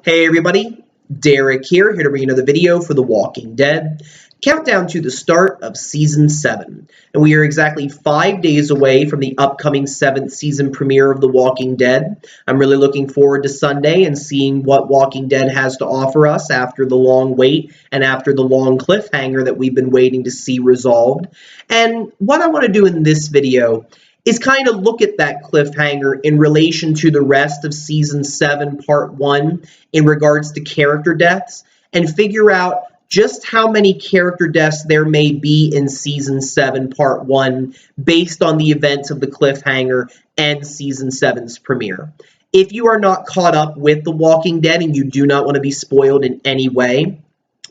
Hey everybody, Derek here to bring you another video for The Walking Dead. Countdown to the start of Season 7. And we are exactly 5 days away from the upcoming 7th season premiere of The Walking Dead. I'm really looking forward to Sunday and seeing what Walking Dead has to offer us after the long wait and after the long cliffhanger that we've been waiting to see resolved. And what I want to do in this video is kind of look at that cliffhanger in relation to the rest of Season 7, Part 1, in regards to character deaths, and figure out just how many character deaths there may be in Season 7, Part 1, based on the events of the cliffhanger and Season 7's premiere. If you are not caught up with The Walking Dead and you do not want to be spoiled in any way,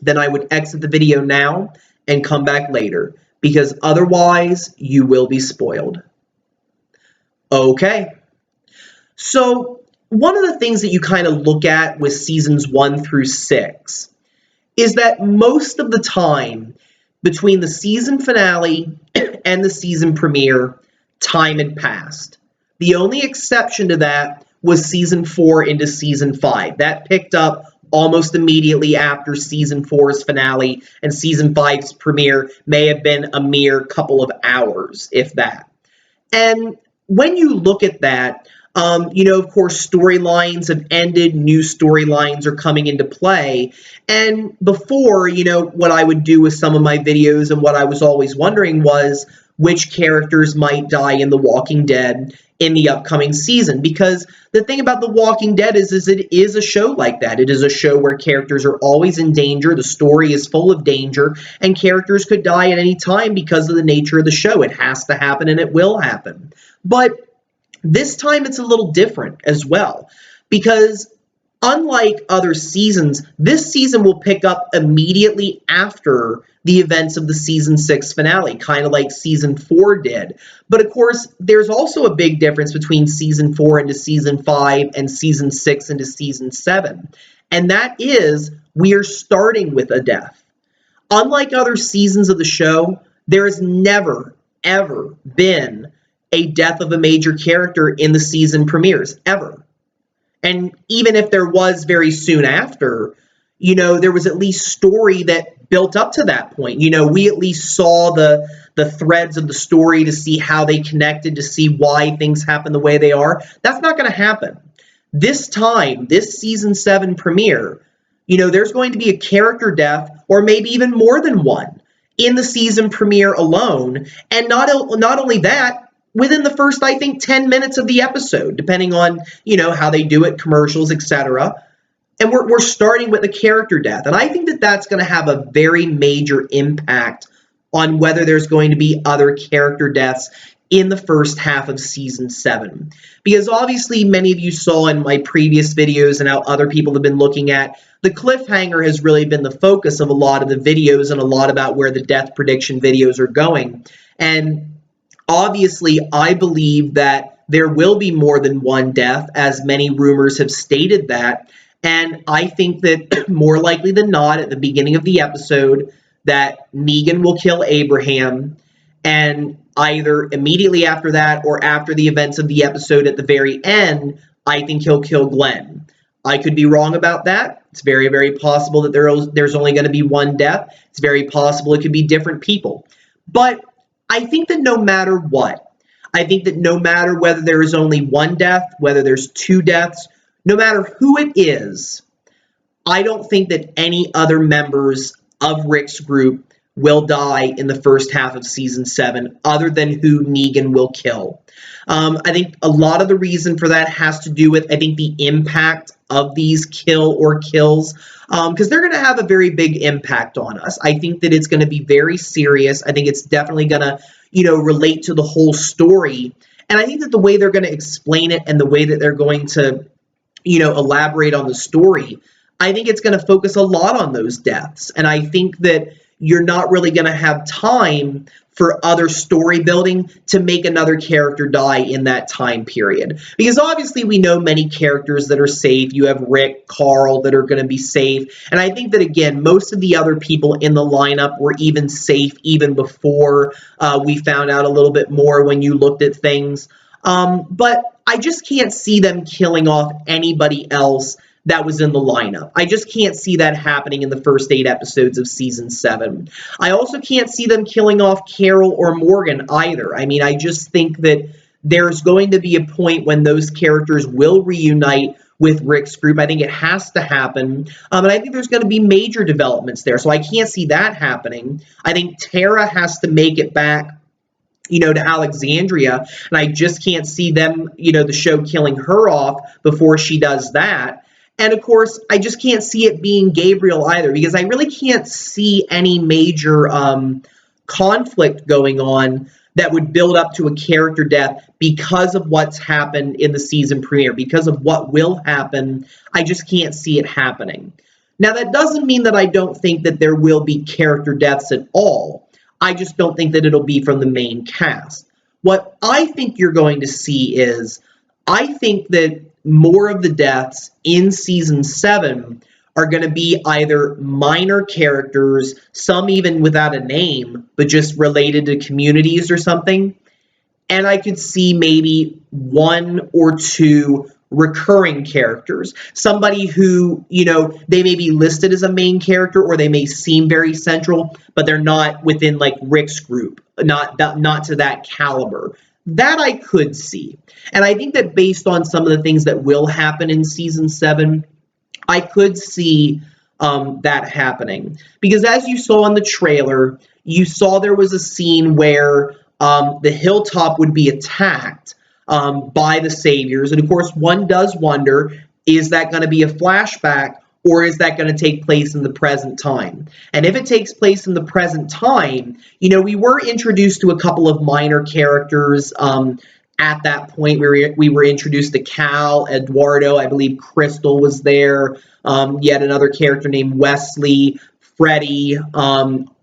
then I would exit the video now and come back later, because otherwise you will be spoiled. Okay, so one of the things that you kind of look at with seasons 1 through 6 is that most of the time between the season finale and the season premiere, time had passed. The only exception to that was season 4 into season 5. That picked up almost immediately after season 4's finale, and season 5's premiere may have been a mere couple of hours, if that. And when you look at that, of course, storylines have ended, new storylines are coming into play. And before, what I would do with some of my videos and what I was always wondering was which characters might die in The Walking Dead in the upcoming season. Because the thing about The Walking Dead is it is a show like that. It is a show where characters are always in danger. The story is full of danger, and characters could die at any time because of the nature of the show. It has to happen, and it will happen. But this time it's a little different as well, because unlike other seasons, this season will pick up immediately after the events of the season 6 finale, kind of like season 4 did. But of course, there's also a big difference between season 4 into season 5 and season 6 into season 7. And that is, we are starting with a death. Unlike other seasons of the show, there has never, ever been a death of a major character in the season premieres, ever. And even if there was very soon after, there was at least story that built up to that point. We at least saw the threads of the story to see how they connected, to see why things happen the way they are. That's not going to happen. This time, this season 7 premiere, there's going to be a character death, or maybe even more than one, in the season premiere alone. And not only that, within the first, I think, 10 minutes of the episode, depending on, how they do it, commercials, etc. And we're starting with a character death. And I think that that's going to have a very major impact on whether there's going to be other character deaths in the first half of season 7. Because obviously many of you saw in my previous videos and how other people have been looking at, the cliffhanger has really been the focus of a lot of the videos and a lot about where the death prediction videos are going. And obviously, I believe that there will be more than one death, as many rumors have stated that. And I think that more likely than not, at the beginning of the episode, that Negan will kill Abraham, and either immediately after that or after the events of the episode at the very end, I think he'll kill Glenn. I could be wrong about that. It's very, very possible that there's only going to be one death. It's very possible it could be different people. But I think that no matter what, I think that no matter whether there is only one death, whether there's 2 deaths, no matter who it is, I don't think that any other members of Rick's group will die in the first half of season 7, other than who Negan will kill. I think a lot of the reason for that has to do with, I think, the impact of these kills, because they're going to have a very big impact on us. I think that it's going to be very serious. I think it's definitely going to, relate to the whole story. And I think that the way they're going to explain it and the way that they're going to, elaborate on the story, I think it's going to focus a lot on those deaths. And I think that you're not really going to have time for other story building to make another character die in that time period. Because obviously we know many characters that are safe. You have Rick, Carl that are going to be safe. And I think that, again, most of the other people in the lineup were even safe even before we found out a little bit more when you looked at things. But I just can't see them killing off anybody else that was in the lineup. I just can't see that happening in the first 8 episodes of season 7. I also can't see them killing off Carol or Morgan either. I mean, I just think that there's going to be a point when those characters will reunite with Rick's group. I think it has to happen. And I think there's going to be major developments there. So I can't see that happening. I think Tara has to make it back, to Alexandria. And I just can't see them, the show killing her off before she does that. And of course, I just can't see it being Gabriel either, because I really can't see any major conflict going on that would build up to a character death because of what's happened in the season premiere, because of what will happen. I just can't see it happening. Now, that doesn't mean that I don't think that there will be character deaths at all. I just don't think that it'll be from the main cast. What I think you're going to see is, I think that more of the deaths in season 7 are going to be either minor characters, some even without a name, but just related to communities or something. And I could see maybe 1 or 2 recurring characters. Somebody who, they may be listed as a main character, or they may seem very central, but they're not within like Rick's group, not to that caliber. That I could see. And I think that based on some of the things that will happen in season 7, I could see that happening. Because as you saw in the trailer, you saw there was a scene where the hilltop would be attacked by the Saviors. And of course, one does wonder, is that going to be a flashback, or is that going to take place in the present time? And if it takes place in the present time, we were introduced to a couple of minor characters at that point. We were introduced to Cal, Eduardo, I believe Crystal was there, yet another character named Wesley, Freddie,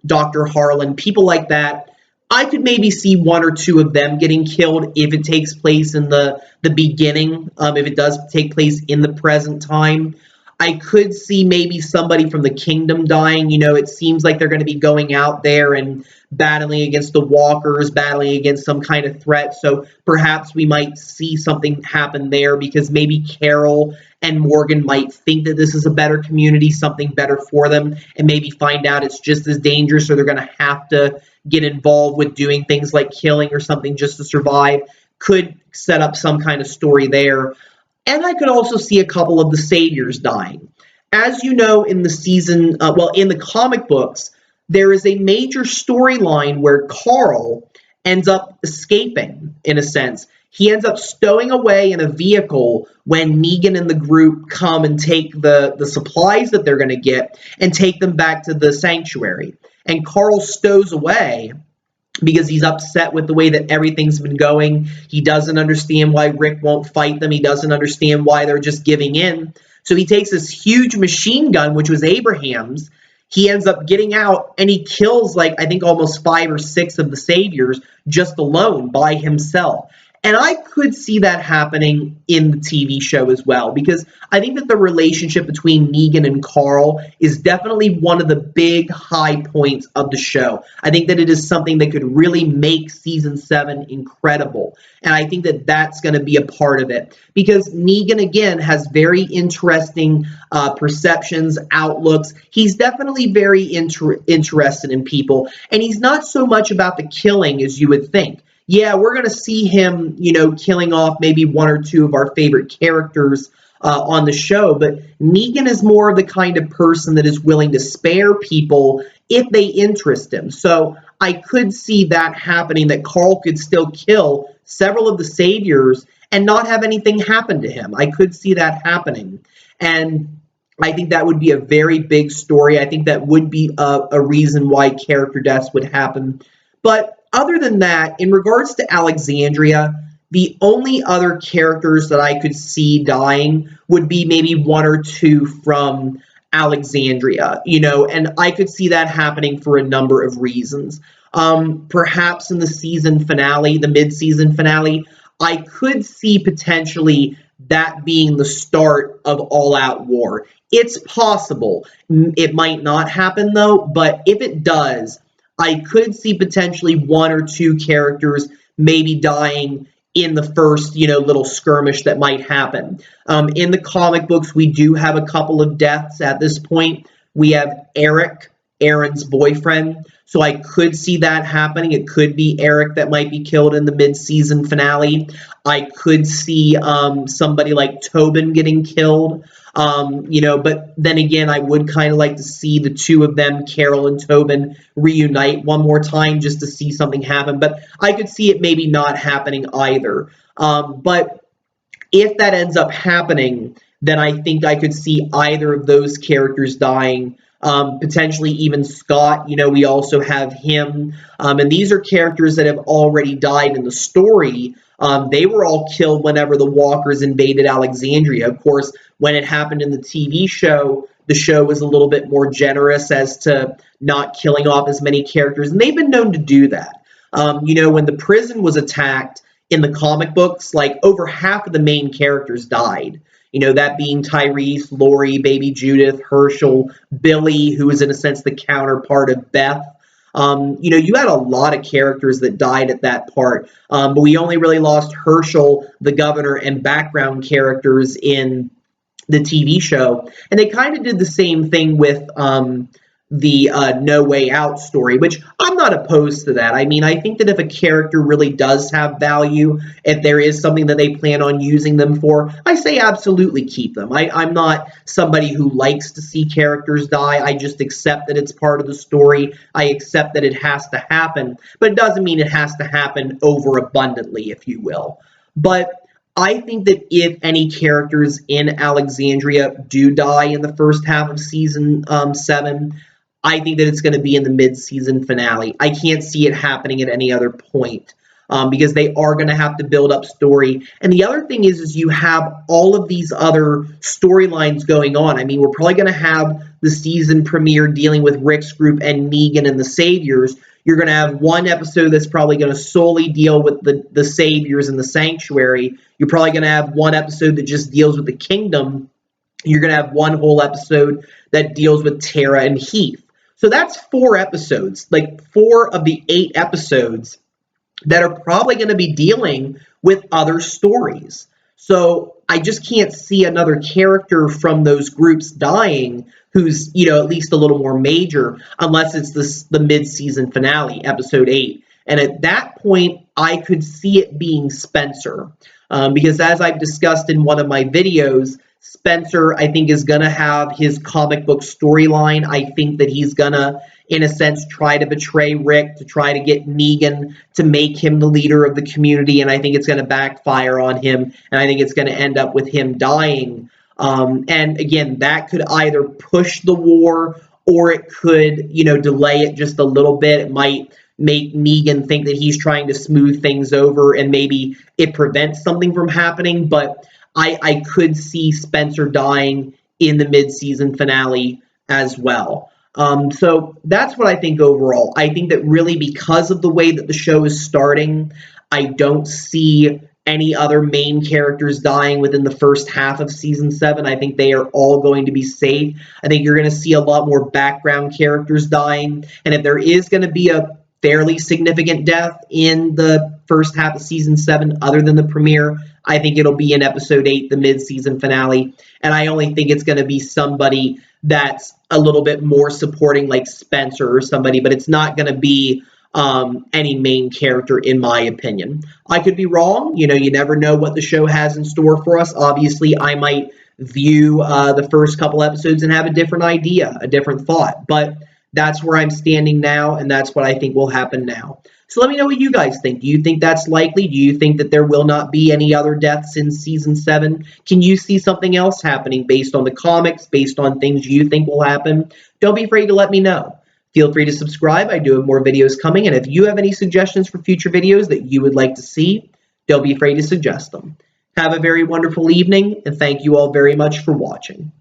Dr. Harlan, people like that. I could maybe see 1 or 2 of them getting killed if it takes place in the beginning, if it does take place in the present time. I could see maybe somebody from the Kingdom dying. It seems like they're going to be going out there and battling against the Walkers, battling against some kind of threat. So perhaps we might see something happen there, because maybe Carol and Morgan might think that this is a better community, something better for them, and maybe find out it's just as dangerous, so they're going to have to get involved with doing things like killing or something just to survive. Could set up some kind of story there. And I could also see a couple of the Saviors dying. As you know, in the season, in the comic books, there is a major storyline where Carl ends up escaping, in a sense. He ends up stowing away in a vehicle when Negan and the group come and take the supplies that they're going to get and take them back to the sanctuary. And Carl stows away because he's upset with the way that everything's been going. He doesn't understand why Rick won't fight them. He doesn't understand why they're just giving in. So he takes this huge machine gun, which was Abraham's. He ends up getting out, and he kills, I think almost 5 or 6 of the Saviors just alone by himself. And I could see that happening in the TV show as well, because I think that the relationship between Negan and Carl is definitely one of the big high points of the show. I think that it is something that could really make season 7 incredible. And I think that that's going to be a part of it, because Negan, again, has very interesting perceptions, outlooks. He's definitely very interested in people, and he's not so much about the killing as you would think. Yeah, we're going to see him, killing off maybe 1 or 2 of our favorite characters on the show, but Negan is more of the kind of person that is willing to spare people if they interest him. So I could see that happening, that Carl could still kill several of the Saviors and not have anything happen to him. I could see that happening. And I think that would be a very big story. I think that would be a reason why character deaths would happen. But other than that, in regards to Alexandria, the only other characters that I could see dying would be maybe 1 or 2 from Alexandria, and I could see that happening for a number of reasons. Perhaps in the season finale, the mid-season finale, I could see potentially that being the start of all-out war. It's possible. It might not happen, though, but if it does, I could see potentially 1 or 2 characters maybe dying in the first, little skirmish that might happen. In the comic books, we do have a couple of deaths at this point. We have Eric, Aaron's boyfriend, so I could see that happening. It could be Eric that might be killed in the mid-season finale. I could see somebody like Tobin getting killed. But then again, I would kind of like to see the two of them, Carol and Tobin, reunite one more time just to see something happen. But I could see it maybe not happening either. But if that ends up happening, then I think I could see either of those characters dying. Potentially even Scott, we also have him. And these are characters that have already died in the story. They were all killed whenever the Walkers invaded Alexandria. Of course, when it happened in the TV show, the show was a little bit more generous as to not killing off as many characters, and they've been known to do that. When the prison was attacked in the comic books, like over half of the main characters died. That being Tyrese, Lori, Baby Judith, Herschel, Billy, who is in a sense the counterpart of Beth. You had a lot of characters that died at that part, but we only really lost Herschel, the governor, and background characters in the TV show. And they kind of did the same thing with the No Way Out story, which I'm not opposed to that. I mean, I think that if a character really does have value, if there is something that they plan on using them for, I say absolutely keep them. I'm not somebody who likes to see characters die. I just accept that it's part of the story. I accept that it has to happen, but it doesn't mean it has to happen overabundantly, if you will. But I think that if any characters in Alexandria do die in the first half of season 7, I think that it's going to be in the mid-season finale. I can't see it happening at any other point because they are going to have to build up story. And the other thing is you have all of these other storylines going on. I mean, we're probably going to have the season premiere dealing with Rick's group and Negan and the Saviors. You're going to have one episode that's probably going to solely deal with the Saviors and the Sanctuary. You're probably going to have one episode that just deals with the Kingdom. You're going to have one whole episode that deals with Tara and Heath. So that's 4 episodes, like 4 of the 8 episodes that are probably going to be dealing with other stories. So I just can't see another character from those groups dying who's, at least a little more major, unless it's the mid-season finale, episode 8. And at that point, I could see it being Spencer. Because as I've discussed in one of my videos, Spencer, I think, is going to have his comic book storyline. I think that he's going to, in a sense, try to betray Rick, to try to get Negan to make him the leader of the community, and I think it's going to backfire on him, and I think it's going to end up with him dying. And again, that could either push the war, or it could, delay it just a little bit. It might make Negan think that he's trying to smooth things over, and maybe it prevents something from happening, but I could see Spencer dying in the mid-season finale as well. So that's what I think overall. I think that really because of the way that the show is starting, I don't see any other main characters dying within the first half of season 7. I think they are all going to be safe. I think you're going to see a lot more background characters dying. And if there is going to be a fairly significant death in the first half of season 7, other than the premiere, I think it'll be in episode 8, the mid-season finale. And I only think it's going to be somebody that's a little bit more supporting, like Spencer or somebody, but it's not going to be any main character, in my opinion. I could be wrong. You never know what the show has in store for us. Obviously, I might view the first couple episodes and have a different idea, a different thought. But that's where I'm standing now, and that's what I think will happen now. So let me know what you guys think. Do you think that's likely? Do you think that there will not be any other deaths in season 7? Can you see something else happening based on the comics, based on things you think will happen? Don't be afraid to let me know. Feel free to subscribe. I do have more videos coming, and if you have any suggestions for future videos that you would like to see, don't be afraid to suggest them. Have a very wonderful evening, and thank you all very much for watching.